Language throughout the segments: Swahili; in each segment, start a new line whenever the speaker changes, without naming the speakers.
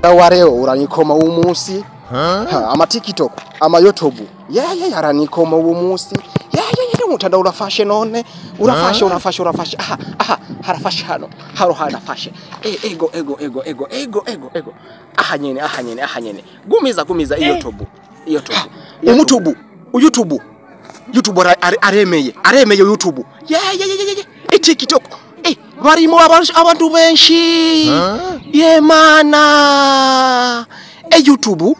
wareo uranikoma umunsi ama TikTok ama YouTube aranikoma umunsi mutanda urafashe none urafashe harafashe hano harohana fashe ego ahanyene gumiza YouTube YouTube aremeye YouTube TikTok barimo abantu benshi mana YouTube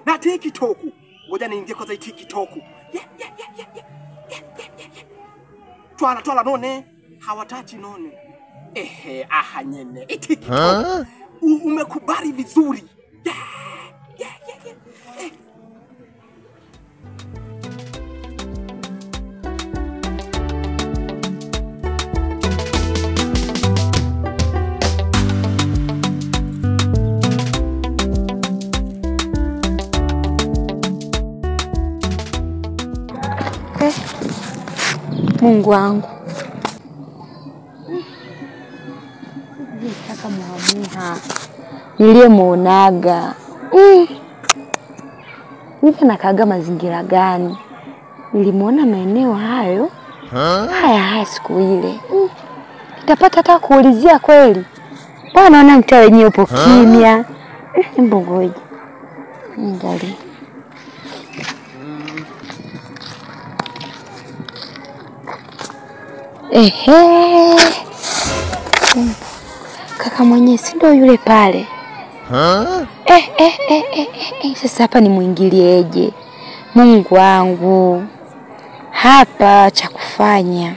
na TikTok ngoja niingie kwa TikTok twala none hawatachi none ahanyene TikTok umekubali vizuri
Mungu wangu. Nataka muamuha. Niliyemuonaga. Hivi nakaga mazingira gani? Nilimuona maeneo hayo. Haya siku ile. Nitapata hata kuulizia kweli. Bwana naona mtaa wenyewe upo kimya. Mbongoje. Ngali. Kaka Mwenyezi ndio yule pale. Sasa hapa ni muingilieje? Mungu wangu. Hapa cha kufanya.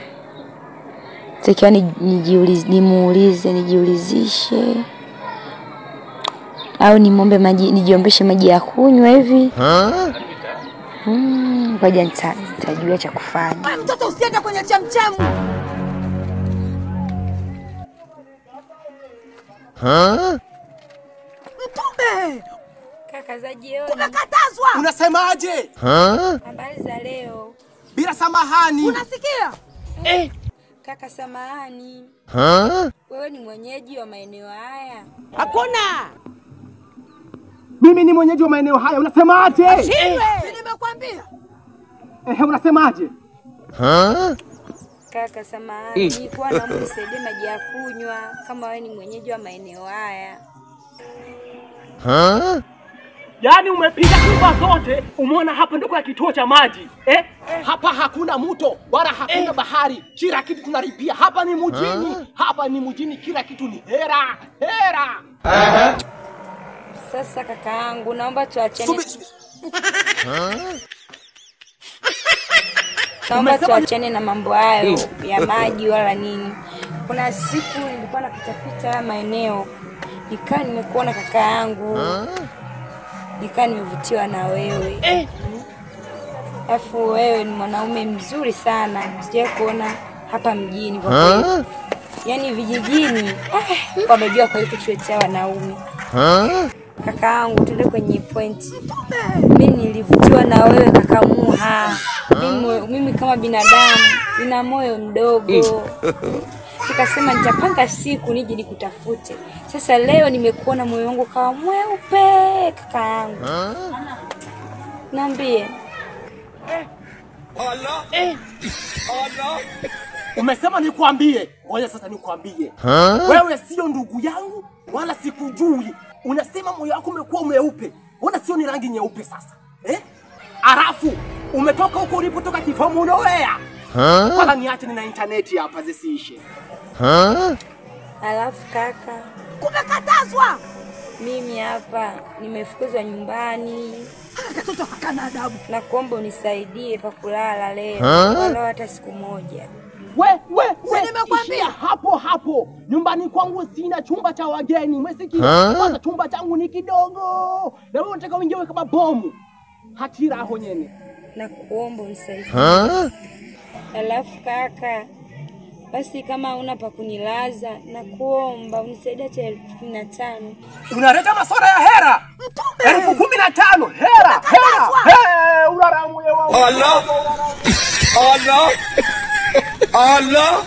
Takiwa nijiulizishe. Au nimombe maji, nijiombeshe maji ya kunywa hivi. Ngoja nitajua cha kufanya.
Mtoto usiende kwenye chamchamu. Mtume!
Kaka za jioni.
Umekatazwa.
Unasemaje?
Habari za leo.
Bila samahani.
Unasikia?
Kaka samahani. Wewe ni mwenyeji wa maeneo haya?
Hakuna.
Mimi ni mwenyeji wa maeneo haya. Unasemaje?
Nimekwambia.
Unasemaje?
Kaka samahani, nilikuwa naomba unisaidie maji ya kunywa kama wewe ni mwenyeji wa maeneo haya.
Yaani umepiga kufa zote, umeona hapa ndio kwa kituo cha maji.
Hapa hakuna mto wala hakuna bahari. Kila kitu tunalipia. Hapa ni mjini. Hapa ni mjini, kila kitu ni hera.
Sasa kaka yangu, naomba tuachane. Naomba tuachane na mambo hayo ya maji wala nini. Kuna siku nilikuwa napita maeneo, nikaa nimekuona kaka yangu. Nikaa nimevutiwa na wewe. Alafu wewe ni mwanaume mzuri sana. Sijawahi kuona hapa mjini kwa kweli. Yaani vijijini wamejua kwa hiyo kutuletea wanaume. Kaka yangu tuende kwenye point. Mimi nilivutiwa na wewe kaka Muha. Mimi kama binadamu nina moyo mdogo. Nikasema nitapanga siku nije nikutafute. Sasa leo nimekuona moyo wangu kama mweupe kaka yangu. Niambie.
Allah. Umesema nikwambie. Ngoja sasa nikwambie. Wewe sio ndugu yangu wala sikujui. Unasema moyo wako umekuwa mweupe. Mbona sio ni rangi nyeupe sasa? Arafu umetoka huko ulipotoka kifomu nowea. Kwanza niache na internet hapa zisiishe.
Alafu kaka,
Kumekatazwa.
mimi hapa nimefukuzwa nyumbani.
Katoto hakana adabu.
Na kuomba unisaidie pa kulala leo. Wala hata siku moja.
We,
nimekwambia
hapo. Nyumbani kwangu sina chumba cha wageni. Umesikia? Kwanza chumba changu ni kidogo. Na wewe unataka uingie kama bomu. Hatira aho nyene.
Na kuomba unisaidie. Alafu kaka, basi kama una pa kunilaza na kuomba unisaidie hata 15,000.
Unaleta maswala ya hera? 15,000 hera. Unaramu ya wao. Allah.